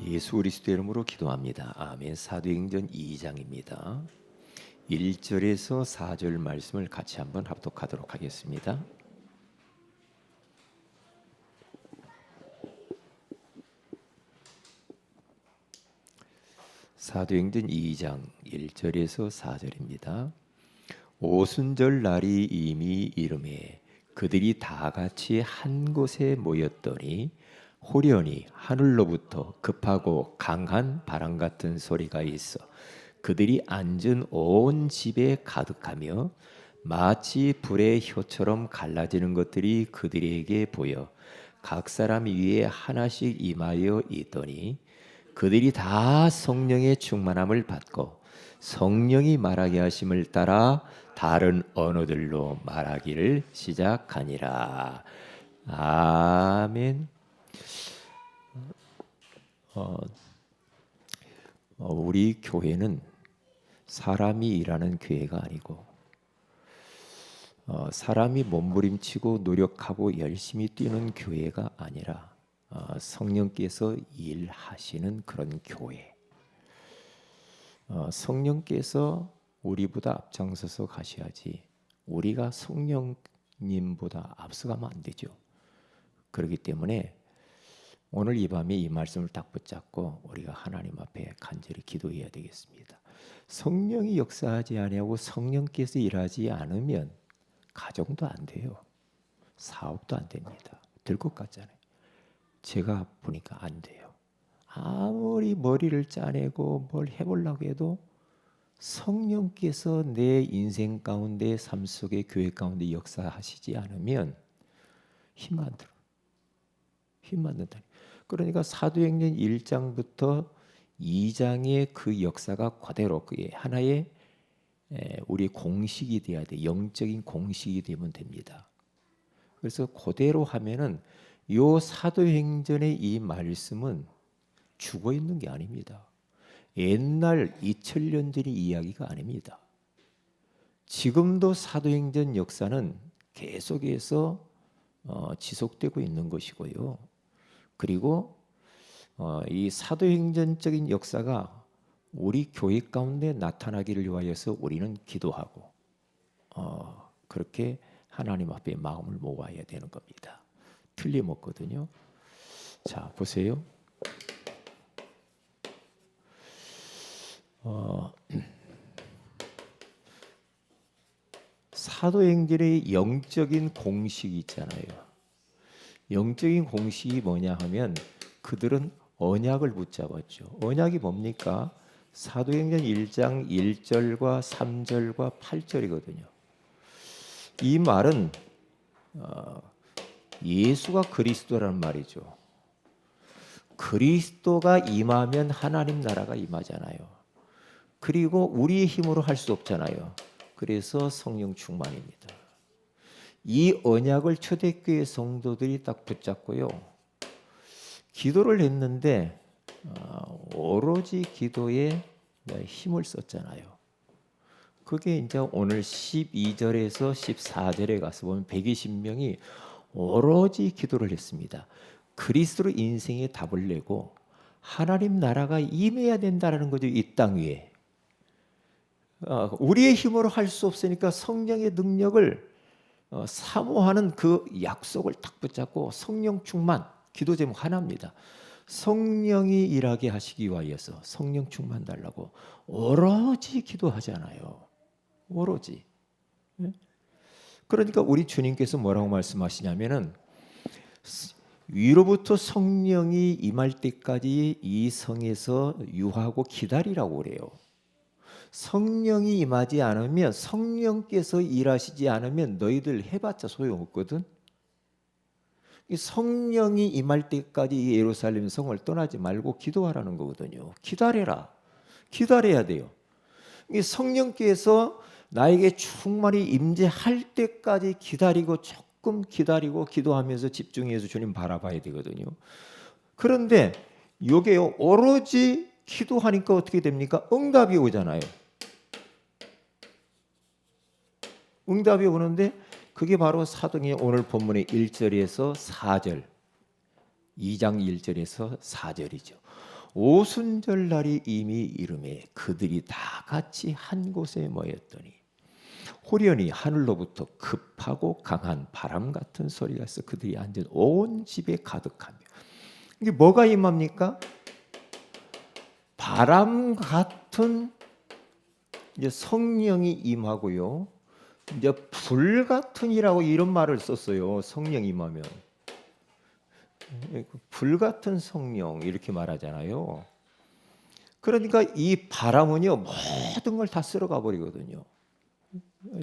예수 그리스도의 이름으로 기도합니다. 아멘. 사도행전 2장입니다. 1절에서 4절 말씀을 같이 한번 합독하도록 하겠습니다. 사도행전 2장 1절에서 4절입니다. 오순절 날이 이미 이르매 그들이 다 같이 한 곳에 모였더니 호련히 하늘로부터 급하고 강한 바람 같은 소리가 있어 그들이 앉은 온 집에 가득하며 마치 불의 혀처럼 갈라지는 것들이 그들에게 보여 각 사람 위에 하나씩 임하여 있더니 그들이 다 성령의 충만함을 받고 성령이 말하게 하심을 따라 다른 언어들로 말하기를 시작하니라. 아멘. 우리 교회는 사람이 일하는 교회가 아니고 사람이 몸부림치고 노력하고 열심히 뛰는 교회가 아니라 성령께서 일하시는 그런 교회. 성령께서 우리보다 앞장서서 가셔야지 우리가 성령님보다 앞서가면 안 되죠. 그렇기 때문에 오늘 이 밤에 이 말씀을 딱 붙잡고 우리가 하나님 앞에 간절히 기도해야 되겠습니다. 성령이 역사하지 아니하고 성령께서 일하지 않으면 가정도 안 돼요. 사업도 안 됩니다. 될 것 같잖아요. 제가 보니까 안 돼요. 아무리 머리를 짜내고 뭘 해보려고 해도 성령께서 내 인생 가운데 삶 속에 교회 가운데 역사하시지 않으면 힘 안 들어. 힘 안 든다. 그러니까 사도행전 1장부터 2장의 그 역사가 그대로 그게 하나의 우리 공식이 돼야 돼. 영적인 공식이 되면 됩니다. 그래서 그대로 하면은 요 사도행전의 이 말씀은 죽어 있는 게 아닙니다. 옛날 2000년 전의 이야기가 아닙니다. 지금도 사도행전 역사는 계속해서 지속되고 있는 것이고요. 그리고 이 사도행전적인 역사가 우리 교회 가운데 나타나기를 위하여서 우리는 기도하고 그렇게 하나님 앞에 마음을 모아야 되는 겁니다. 틀림없거든요. 자, 보세요. 사도행전의 영적인 공식이 있잖아요. 영적인 공식이 뭐냐 하면 그들은 언약을 붙잡았죠. 언약이 뭡니까? 사도행전 1장 1절과 3절과 8절이거든요. 이 말은 예수가 그리스도라는 말이죠. 그리스도가 임하면 하나님 나라가 임하잖아요. 그리고 우리의 힘으로 할 수 없잖아요. 그래서 성령 충만입니다. 이 언약을 초대교회 성도들이 딱 붙잡고요. 기도를 했는데 오로지 기도에 힘을 썼잖아요. 그게 이제 오늘 12절에서 14절에 가서 보면 120명이 오로지 기도를 했습니다. 그리스도로 인생의 답을 내고 하나님 나라가 임해야 된다는 거죠. 이 땅 위에. 우리의 힘으로 할 수 없으니까 성령의 능력을 사모하는 그 약속을 딱 붙잡고 성령 충만, 기도 제목 하나입니다. 성령이 일하게 하시기 위하여서 성령 충만 달라고 오로지 기도하잖아요. 오로지. 그러니까 우리 주님께서 뭐라고 말씀하시냐면은 위로부터 성령이 임할 때까지 이 성에서 유하고 기다리라고 그래요. 성령이 임하지 않으면 성령께서 일하시지 않으면 너희들 해봤자 소용없거든. 성령이 임할 때까지 예루살렘 성을 떠나지 말고 기도하라는 거거든요. 기다려라. 기다려야 돼요. 성령께서 나에게 충만히 임재할 때까지 기다리고 조금 기다리고 기도하면서 집중해서 주님 바라봐야 되거든요. 그런데 이게 오로지 기도하니까 어떻게 됩니까? 응답이 오잖아요. 응답이 오는데 그게 바로 사도행전 오늘 본문의 1절에서 4절 2장 1절에서 4절이죠. 오순절 날이 이미 이르매 그들이 다 같이 한 곳에 모였더니 호련히 하늘로부터 급하고 강한 바람 같은 소리가 있어 그들이 앉은 온 집에 가득하며. 이게 뭐가 임합니까? 바람 같은 이제 성령이 임하고요. 이제 불 같은이라고 이런 말을 썼어요. 성령 임하면 불 같은 성령 이렇게 말하잖아요. 그러니까 이 바람은요 모든 걸 다 쓸어가 버리거든요.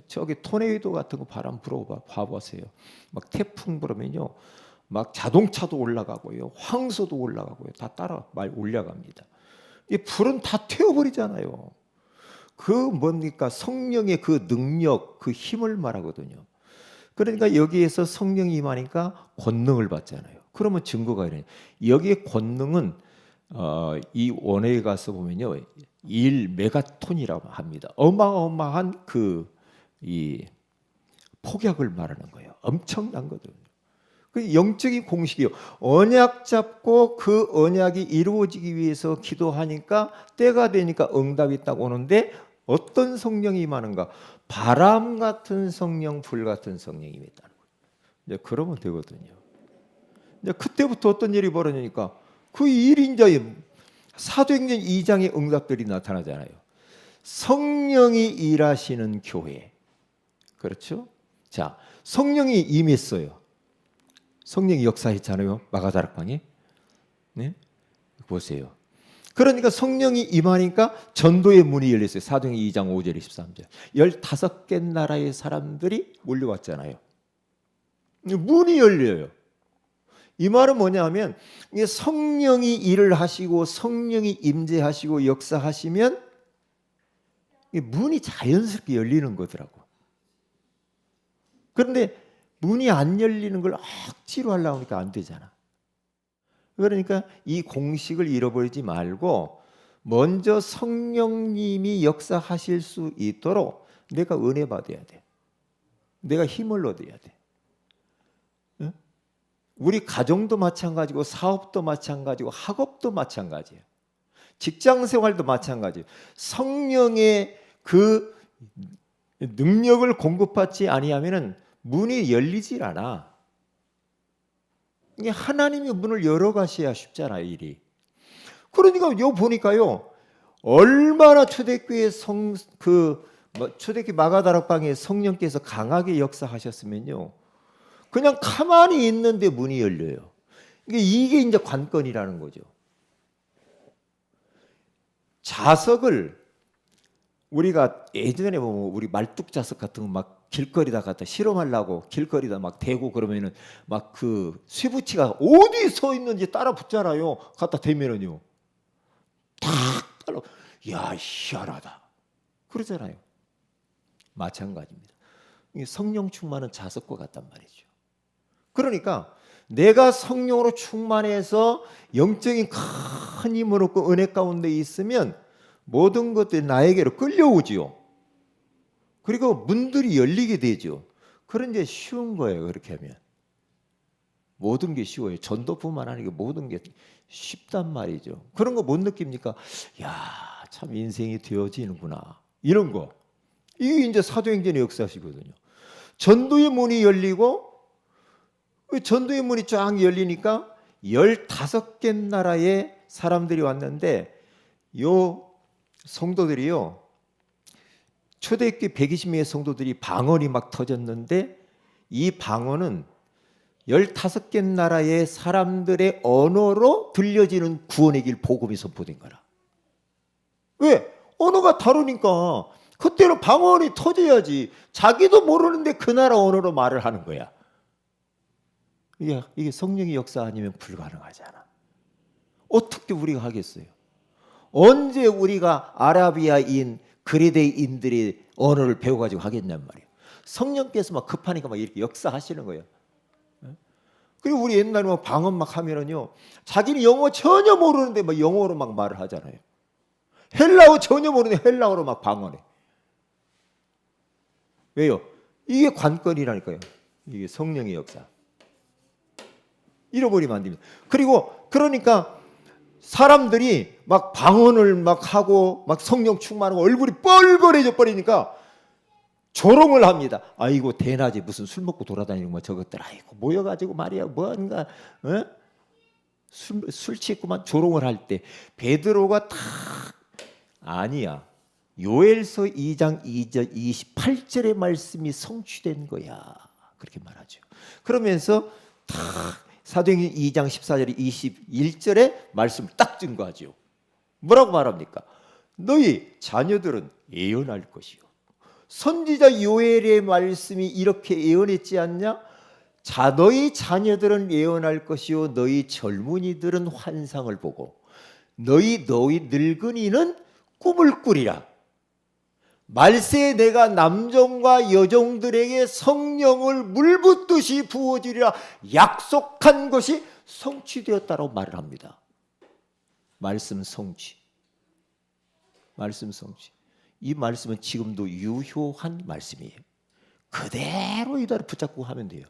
저기 토네이도 같은 거 바람 불어봐 보세요. 막 태풍 불으면요, 막 자동차도 올라가고요, 황소도 올라가고요, 다 따라 말 올라갑니다. 이 불은 다 태워버리잖아요. 그 뭡니까? 성령의 그 능력, 그 힘을 말하거든요. 그러니까 여기에서 성령이 임하니까 권능을 받잖아요. 그러면 증거가 이래요. 여기에 권능은 이 원어에 가서 보면요, 1메가톤이라고 합니다. 어마어마한 이 폭약을 말하는 거예요. 엄청난 거거든요. 그 영적인 공식이요. 언약 잡고 그 언약이 이루어지기 위해서 기도하니까 때가 되니까 응답이 딱 오는데 어떤 성령이 임하는가? 바람 같은 성령, 불 같은 성령이 임했다는 거예요. 이제 그러면 되거든요. 이제 그때부터 어떤 일이 벌어지니까 그 일이 이제 사도행전 2장의 응답들이 나타나잖아요. 성령이 일하시는 교회. 그렇죠? 자, 성령이 임했어요. 성령이 역사했잖아요. 마가다락방에. 네? 보세요. 그러니까 성령이 임하니까 전도의 문이 열렸어요. 사도행전 2장 5절 23절. 15개 나라의 사람들이 몰려왔잖아요. 문이 열려요. 이 말은 뭐냐면 성령이 일을 하시고 성령이 임재하시고 역사하시면 문이 자연스럽게 열리는 거더라고. 그런데 문이 안 열리는 걸 억지로 하려고 하니까 안 되잖아. 그러니까 이 공식을 잃어버리지 말고 먼저 성령님이 역사하실 수 있도록 내가 은혜 받아야 돼. 내가 힘을 얻어야 돼. 응? 우리 가정도 마찬가지고 사업도 마찬가지고 학업도 마찬가지예요. 직장 생활도 마찬가지예요. 성령의 그 능력을 공급받지 아니하면은 문이 열리질 않아. 이게 하나님이 문을 열어가셔야 쉽잖아요, 일이. 그러니까 요 보니까요, 얼마나 초대교회 초대교회 마가다락방에 성령께서 강하게 역사하셨으면요, 그냥 가만히 있는데 문이 열려요. 이게 이제 관건이라는 거죠. 자석을 우리가 예전에 보면 우리 말뚝 자석 같은 거 막 길거리다 갖다 실험하려고 길거리다 막 대고 그러면은 막 그 쇠붙이가 어디 서 있는지 따라 붙잖아요. 갖다 대면은요, 탁 따라. 야, 희한하다. 그러잖아요. 마찬가지입니다. 성령 충만은 자석과 같단 말이죠. 그러니까 내가 성령으로 충만해서 영적인 큰 힘을 얻고 은혜 가운데 있으면 모든 것들이 나에게로 끌려오지요. 그리고 문들이 열리게 되죠. 그런 게 쉬운 거예요. 그렇게 하면 모든 게 쉬워요. 전도뿐만 아니고 모든 게 쉽단 말이죠. 그런 거 못 느낍니까? 야, 참 인생이 되어지는구나. 이런 거. 이게 이제 사도행전의 역사시거든요. 전도의 문이 열리고, 전도의 문이 쫙 열리니까 15개 나라의 사람들이 왔는데, 요 성도들이요, 초대교회 120명의 성도들이 방언이 막 터졌는데, 이 방언은 15개 나라의 사람들의 언어로 들려지는 구원의 길 복음이 선포된 거라. 왜? 언어가 다르니까 그때는 방언이 터져야지. 자기도 모르는데 그 나라 언어로 말을 하는 거야. 이게 성령의 역사 아니면 불가능하잖아. 어떻게 우리가 하겠어요? 언제 우리가 아라비아인, 그리스인들의 언어를 배워가지고 하겠냔 말이에요. 성령께서 막 급하니까 막 이렇게 역사하시는 거예요. 그리고 우리 옛날에 막 방언 막 하면은요, 자기는 영어 전혀 모르는데 막 영어로 막 말을 하잖아요. 헬라어 전혀 모르는데 헬라어로 막 방언해. 왜요? 이게 관건이라니까요. 이게 성령의 역사. 잃어버리면 안 됩니다. 그리고 그러니까 사람들이 막 방언을 막 하고 막 성령 충만하고 얼굴이 뻘거려져 버리니까 조롱을 합니다. 아이고 대낮에 무슨 술 먹고 돌아다니는 거 저것들 아이고 모여가지고 말이야 뭔가 술 취했구만 조롱을 할 때 베드로가 탁 아니야. 요엘서 2장 2절 28절의 말씀이 성취된 거야. 그렇게 말하죠. 그러면서 탁 사도행전 2장 14절 21절의 말씀을 딱 증거하죠. 뭐라고 말합니까? 너희 자녀들은 예언할 것이요. 선지자 요엘의 말씀이 이렇게 예언했지 않냐? 자 너희 자녀들은 예언할 것이요 너희 젊은이들은 환상을 보고 너희 늙은이는 꿈을 꾸리라. 말세에 내가 남종과 여종들에게 성령을 물붓듯이 부어주리라 약속한 것이 성취되었다고 말을 합니다. 말씀 성취. 말씀 성취. 이 말씀은 지금도 유효한 말씀이에요. 그대로 이대로 붙잡고 하면 돼요.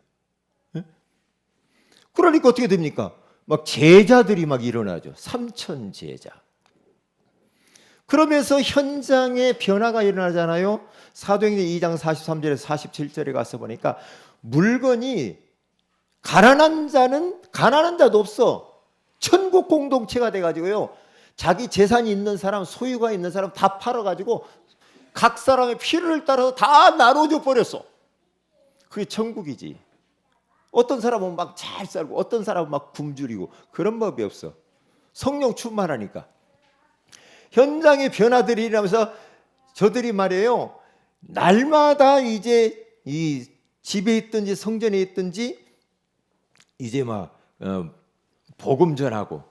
그러니까 어떻게 됩니까? 막 제자들이 막 일어나죠. 3천 제자. 그러면서 현장에 변화가 일어나잖아요. 사도행전 2장 43절에서 47절에 가서 보니까 물건이 가난한 자도 없어. 천국 공동체가 돼가지고요. 자기 재산이 있는 사람, 소유가 있는 사람 다 팔아가지고 각 사람의 필요를 따라서 다 나눠줘 버렸어. 그게 천국이지. 어떤 사람은 막 잘 살고 어떤 사람은 막 굶주리고 그런 법이 없어. 성령 충만하니까. 현장의 변화들이 일어나면서 저들이 말이에요. 날마다 이제 이 집에 있든지 성전에 있든지 이제 막 복음 전하고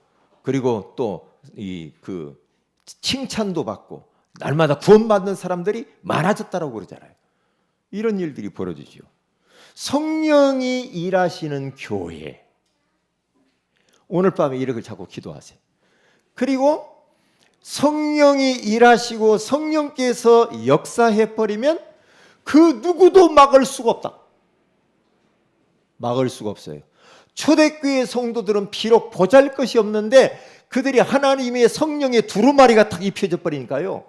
그리고 또 이 그 칭찬도 받고 날마다 구원받는 사람들이 많아졌다라고 그러잖아요. 이런 일들이 벌어지죠. 성령이 일하시는 교회. 오늘 밤에 이렇게 자꾸 기도하세요. 그리고 성령이 일하시고 성령께서 역사해버리면 그 누구도 막을 수가 없다. 막을 수가 없어요. 초대교회 성도들은 비록 보잘것이 없는데 그들이 하나님의 성령의 두루마리가 탁 입혀져 버리니까요.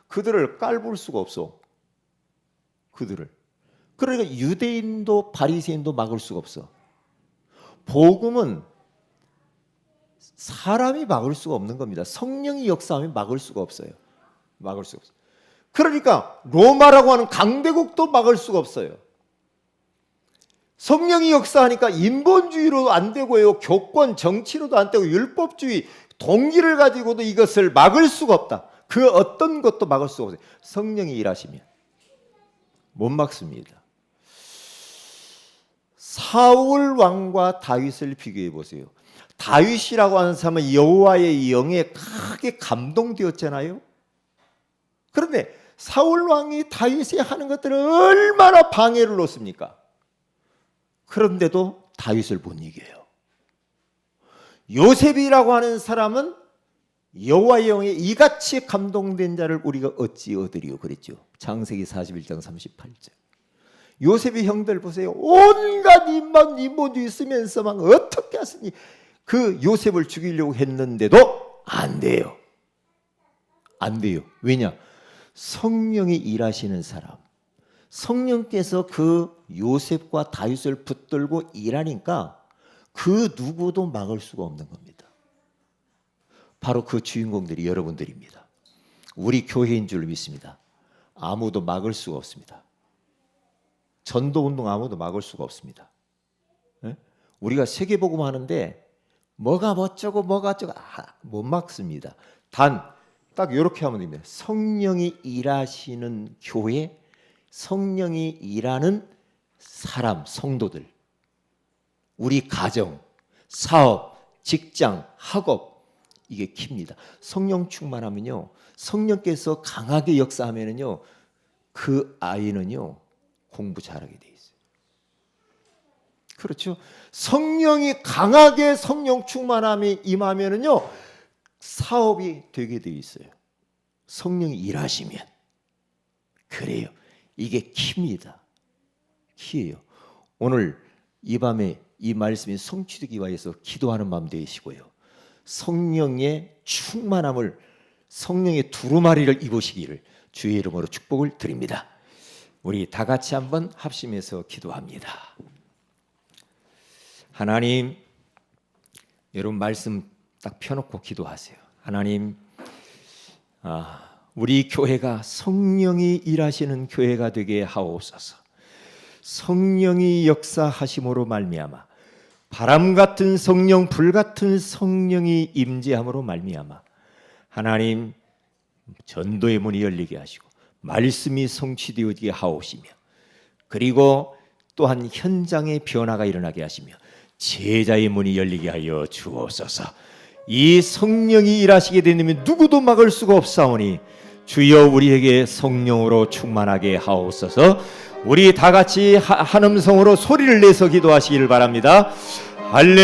그들을 깔볼 수가 없어. 그들을. 그러니까 유대인도 바리새인도 막을 수가 없어. 복음은 사람이 막을 수가 없는 겁니다. 성령이 역사하면 막을 수가 없어요. 막을 수가 없어요. 그러니까 로마라고 하는 강대국도 막을 수가 없어요. 성령이 역사하니까 인본주의로 안 되고요. 교권 정치로도 안 되고 율법주의 동기를 가지고도 이것을 막을 수가 없다. 그 어떤 것도 막을 수가 없어요. 성령이 일하시면 못 막습니다. 사울 왕과 다윗을 비교해 보세요. 다윗이라고 하는 사람은 여호와의 영에 크게 감동되었잖아요. 그런데 사울 왕이 다윗이 하는 것들을 얼마나 방해를 놓습니까? 그런데도 다윗을 못 이겨요. 요셉이라고 하는 사람은 여호와의 영에 이같이 감동된 자를 우리가 어찌 얻으리요 그랬죠. 창세기 41장 38절. 요셉의 형들 보세요. 온갖 인본주의 쓰면서 막 어떻게 하시니 그 요셉을 죽이려고 했는데도 안 돼요. 안 돼요. 왜냐? 성령이 일하시는 사람. 성령께서 그 요셉과 다윗을 붙들고 일하니까 그 누구도 막을 수가 없는 겁니다. 바로 그 주인공들이 여러분들입니다. 우리 교회인 줄 믿습니다. 아무도 막을 수가 없습니다. 전도운동 아무도 막을 수가 없습니다. 우리가 세계복음 하는데 뭐가 어쩌고 뭐가 어쩌고 못 막습니다. 단 딱 이렇게 하면 됩니다. 성령이 일하시는 교회, 성령이 일하는 사람, 성도들, 우리 가정, 사업, 직장, 학업 이게 킵니다. 성령 충만하면요, 성령께서 강하게 역사하면은요, 그 아이는요 공부 잘하게 돼 있어요. 그렇죠? 성령이 강하게 성령 충만함이 임하면은요 사업이 되게 돼 있어요. 성령이 일하시면 그래요. 이게 키입니다. 키예요. 오늘 이 밤에 이 말씀이 성취되기 위해서 기도하는 밤 되시고요. 성령의 충만함을, 성령의 두루마리를 입으시기를 주의 이름으로 축복을 드립니다. 우리 다 같이 한번 합심해서 기도합니다. 하나님, 여러분 말씀 딱 펴놓고 기도하세요. 하나님, 우리 교회가 성령이 일하시는 교회가 되게 하옵소서. 성령이 역사하심으로 말미암아 바람 같은 성령, 불 같은 성령이 임재함으로 말미암아 하나님 전도의 문이 열리게 하시고 말씀이 성취되게 하옵시며, 그리고 또한 현장의 변화가 일어나게 하시며 제자의 문이 열리게 하여 주옵소서. 이 성령이 일하시게 되면 누구도 막을 수가 없사오니 주여 우리에게 성령으로 충만하게 하옵소서. 우리 다 같이 한 음성으로 소리를 내서 기도하시기를 바랍니다. 할렐루야.